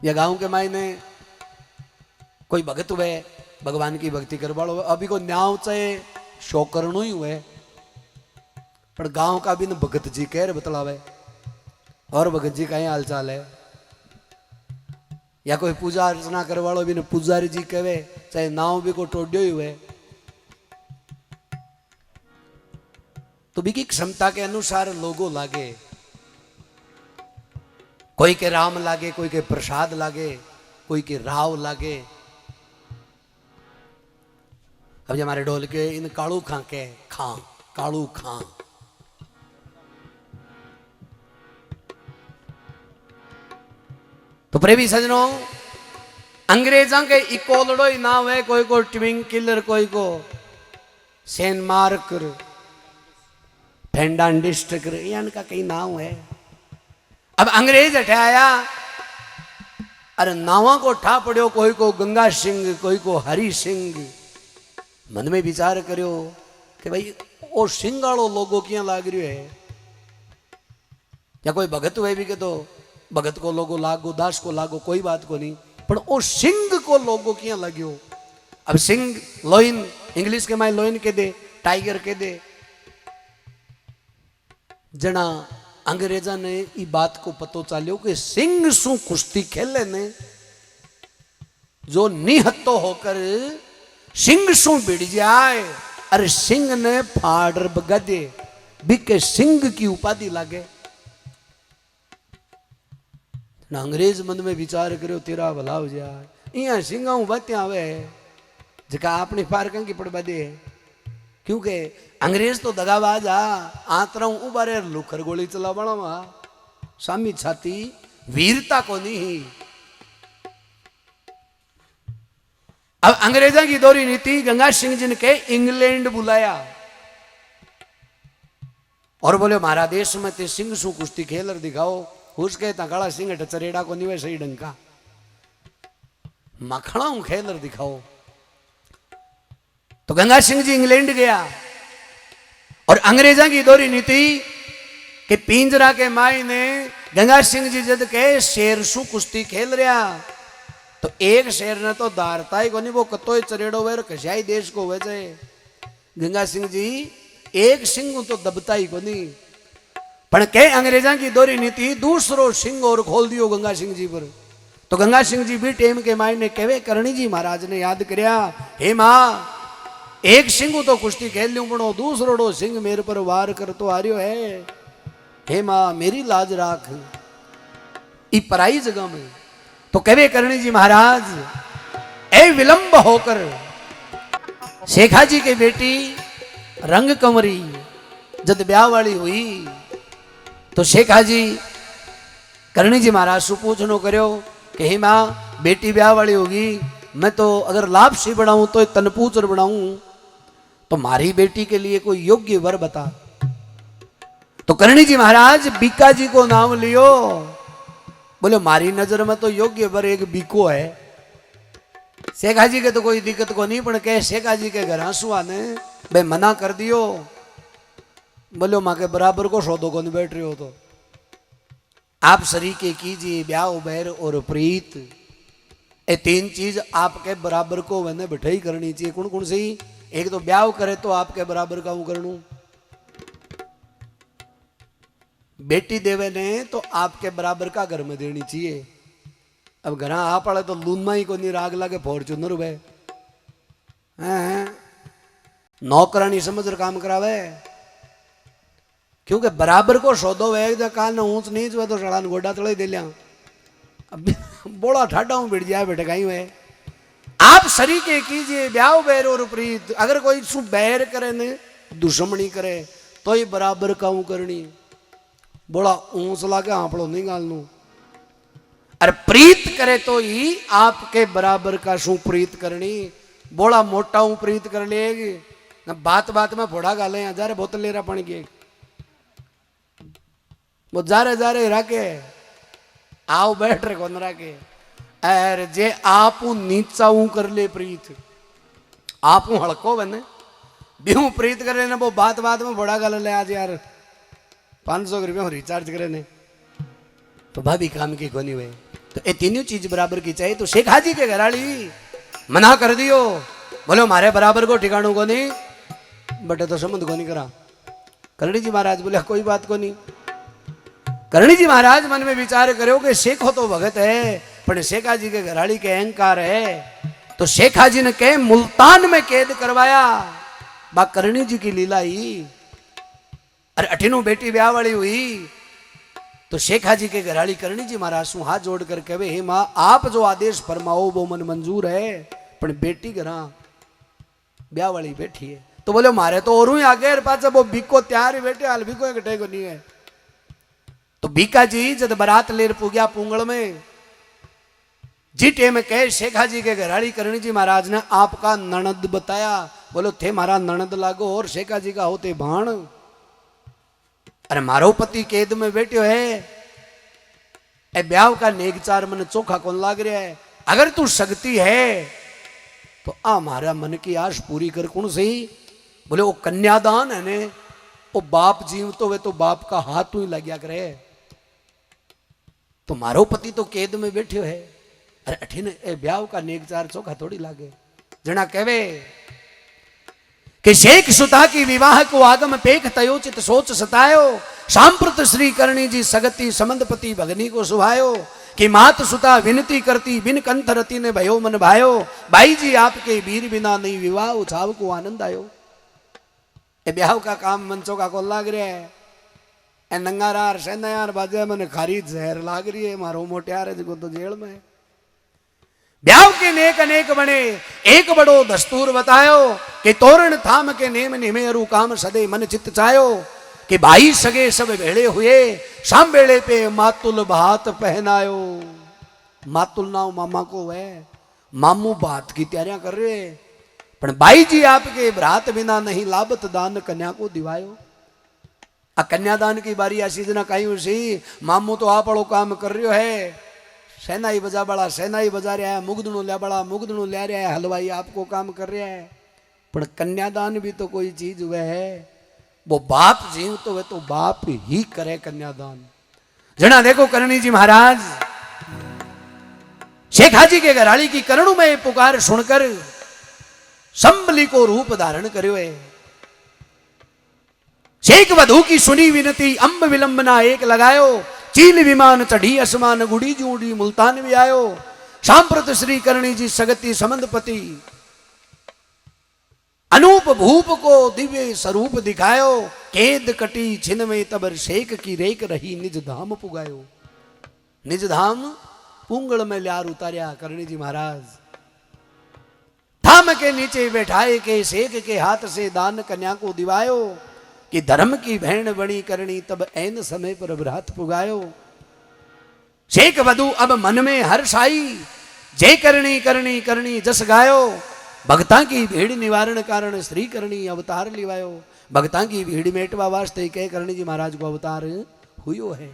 या गांव के मायने कोई भगत हुए भगवान की भक्ति करवाड़ो अभी को न्याव चाहे शो करनो ही हुए पर गांव का भी न भगत जी कह रहे बतलावे और भगत जी का ही हाल चाल है या कोई पूजा अर्चना करवाड़ो भी न पुजारी जी कहे चाहे नाव भी को टोड्यो ही हुए तो भी की क्षमता के अनुसार लोगों लागे कोई के राम लागे कोई के प्रसाद लागे कोई के राव लागे अब जो हमारे ढोल के इन कालू खां के खां कालू खां तो प्रेमी सजनों अंग्रेजों के इकोलड़ो ही नाम है कोई को ट्विंग किलर कोई को सेन मार्कर फेंडान डिस्ट्रिक्ट इनका कई नाम है अब अंग्रेज हटाया अरे नावा को ठा पड़ो कोई को गंगा सिंह कोई को हरि सिंह मन में विचार करो कि भाई वो सिंह वालों लोगों क्या लाग रही है या कोई भगत हुए भी के तो भगत को लोगो लागो दास को लागो कोई बात को नहीं पर वो सिंह को लोगो क्या लग्यो अब सिंह लोइन इंग्लिश के माय लोइन के दे टाइगर के दे जना अंग्रेजा ने ई बात को पतो चाल्यो कि सिंह सु कुश्ती खेले ने जो निहत्तो होकर सिंह सु भिड़ जाए अरे सिंह ने फाड़ बगा दे बिके सिंह की उपाधि लागे ना अंग्रेज मन में विचार करो तेरा भला हो जाए इं सिंह बातें आवे जका अपनी फारकं की पड़वा दे क्योंकि अंग्रेज तो दगाबाज आतरा उबारे लुखर गोली चला बड़ा सामी छाती वीरता को नहीं अब अंग्रेजा की दोहरी नीति गंगा सिंह जी ने इंग्लैंड बुलाया और बोले हमारा देश में ते सिंह सु कुश्ती खेलर दिखाओ उसके तकाड़ा सिंह टचरेड़ा को नहीं सही डंका मखणा खेलर दिखाओ तो गंगा सिंह जी इंग्लैंड गया और अंग्रेजा की दोहरी नीति कि पिंजरा के माई ने गंगा सिंह जी जद के शेर सु कुश्ती खेल रहा तो एक शेर ने तो दारता ही को नहीं वो कतो चरेड़ो वे कशाई देश को हुए थे गंगा सिंह जी एक सिंह तो दबता ही को नहीं पर के अंग्रेजा की दोहरी नीति दूसरो सिंह और खोल दियो गंगा सिंह जी पर तो गंगा सिंह जी भी टेम के माई ने कहे करणी जी महाराज ने याद करया हे मां एक सिंह तो कुश्ती खेल लूं पड़ो दूसरोड़ो सिंह मेरे पर वार कर तो आ रही है हे मां मेरी लाज राख ई पराई जगह में तो कहे करणी जी महाराज ए विलंब होकर शेखा जी की बेटी रंग कंवरी जद ब्याह वाली हुई तो शेखा जी करणी जी महाराज सु पूछनो करो कि हे मां बेटी ब्याह वाली होगी मैं तो अगर लाभ से बढ़ाऊं तो तनपूचर बढ़ाऊं तो मारी बेटी के लिए कोई योग्य वर बता तो करणी जी महाराज बीका जी को नाम लियो बोले मारी नजर में तो योग्य वर एक बीको है शेखा जी के तो कोई दिक्कत को नहीं पण कहे शेखा जी के घर आंसुआ ने भाई मना कर दियो बोलो माँ के बराबर को सौदो को नहीं बैठ रहे हो तो आप सरीके कीजिए ब्याह बैर और प्रीत ये तीन चीज आपके बराबर को मैंने बिठाई करनी चाहिए कौन कौन सी एक तो ब्याह करे तो आपके बराबर का हूं करूं बेटी देवे ने तो आपके बराबर का घर में देनी चाहिए अब घर आप पड़े तो लूनमा ही को नहीं राग लागे फॉर्चूनर वे नौकरानी समझ काम करावे क्योंकि बराबर को सौदो वे काल न ऊंच नीच हुए तो सड़ान गोडा तले दे लिया अब बोला ठाडा हूं बिड़ जाए बेटे कहीं हुए आप सरीके कीजिए ब्याह बैर और प्रीत अगर कोई सु बैर करे ने दुश्मनी करे तो ही बराबर काऊ करनी बोला ऊंच लागे आपड़ो नहीं गालनू अरे प्रीत करे तो ही आपके बराबर का शू प्रीत करनी बोला मोटा हूं प्रीत कर लेगी बात बात में फोड़ा गाले जा रहे बोतल ले रहा पानी की वो जा रहे राके आओ बैठ रहे कौन राके अरे जे आप नीचा कर ले प्रीत आप हड़को बने बिहू प्रीत करे ने वो बात बात में बड़ा गाल ले आज यार 500 रुपया रिचार्ज करे ने तो भाभी काम की कोनी हुए तो ये तीनों चीज बराबर की चाहिए। तो शेख हाजी के घराली मना कर दियो, बोलो मारे बराबर को ठिकाणु को नहीं, बटे तो संबंध को नहीं करा। करणी जी महाराज बोले कोई बात को नहीं। करणी जी महाराज मन में विचार करो कि शेख हो तो भगत है, पर शेख हाजी के घराली के अहंकार है। तो शेख हाजी ने के मुल्तान में कैद करवाया। बा करणी जी की लीला ही। अरे अठीनों बेटी ब्याह वाली हुई तो शेख हाजी के घराली करणी जी महाराज सु हाथ जोड़ कर कहे, हे मां आप जो आदेश फरमाओ वो मन मंजूर है, पर बेटी घरा ब्याह वाली बैठी है। तो बोले मारे तो और आगे पाचा वो बीको त्यार ही बैठे, हाल बीको कटे को नहीं है। तो बीका जी जब बारात लेर पुग्या पुंगल में, जी टेम कहे शेख हाजी के घराली करणी जी महाराज ने आपका ननद बताया। बोलो थे मारा ननद लागो और शेख हाजी का होते भाण। अरे मारो पति कैद में बैठो है, ए ब्याह का नेगचार मन चोखा कौन लाग रहा है। अगर तू शक्ति है तो आ मारा मन की आश पूरी कर कौन सही। बोले वो कन्यादान है ने, वो बाप जीव तो वे तो बाप का हाथ ही लग गया करे। तो मारो पति तो कैद में बैठो है। अरे अठीन ए ब्याह का नेगचार चोखा थोड़ी लागे। जना कहवे कि शेख सुता की विवाह को आगम पेख तयोचित सोच सतायो। सांप्रत श्री करणी जी सगति समंदपति भगनी को सुहायो। कि मात सुता विनती करती बिन कंठ रति ने भयो मन भायो। भाई जी आपके वीर बिना नहीं विवाह उछाव को आनंद आयो। ए ब्याह का काम मंचों का को लाग रहा है। ए नंगारार सेनायार बाजे मन खारी जहर लाग रही है। मारो मोटियार है तो जेल में। ब्याह के नेक अनेक बने एक बड़ो दस्तूर बतायो। कि तोरण थाम के नेम निमेरु काम सदे मन चित्त चायो। कि भाई सगे सब भेड़े हुए शाम बेड़े पे मातुल भात पहनायो। मातुल नाव मामा को है, मामू भात की तैयारियां कर रहे। पर भाई जी आपके भ्रात बिना नहीं लाभत दान कन्या को दिवायो। आ कन्यादान की बारी ऐसी जना कहीं उसी मामू तो आप बड़ो काम कर रहे है। सेनाई बजा बड़ा सेनाई बजा रहा है, मुगदणु लिया बड़ा मुगदणु ले रहा है, हलवाई आपको काम कर रहा है। पर कन्यादान भी तो कोई चीज हुआ है। वो बाप जीव तो वे तो बाप ही करे कन्यादान। जना देखो करणी जी महाराज शेख हाजी के घराली की करुण में पुकार सुनकर संबली को रूप धारण करो है। शेख वधु की सुनी विनती अंब विलंबना एक लगायो। चील विमान चढ़ी असमान गुड़ी जूड़ी मुल्तान भी आयो। सांप्रत श्री करणी जी सगति समंदपति अनूप भूप को दिव्य स्वरूप दिखायो। केद कटी छिन में तबर शेख की रेख रही निज धाम पुगायो। निज धाम पुंगल में ल्यार उतारिया करणी जी महाराज। धाम के नीचे बैठाए के शेख के हाथ से दान कन्या को दिवायो। कि धर्म की भेण बनी करणी तब ऐन समय पर भ्रात पुगायो। शेख वधु अब मन में हर्षाई जय करणी करणी करणी जस गायो। भक्ता की भीड़ निवारण कारण श्री करणी अवतार लिवायो। भक्ता की भीड़ मेटवा वास्ते कह करणी जी महाराज को अवतार हुयो है।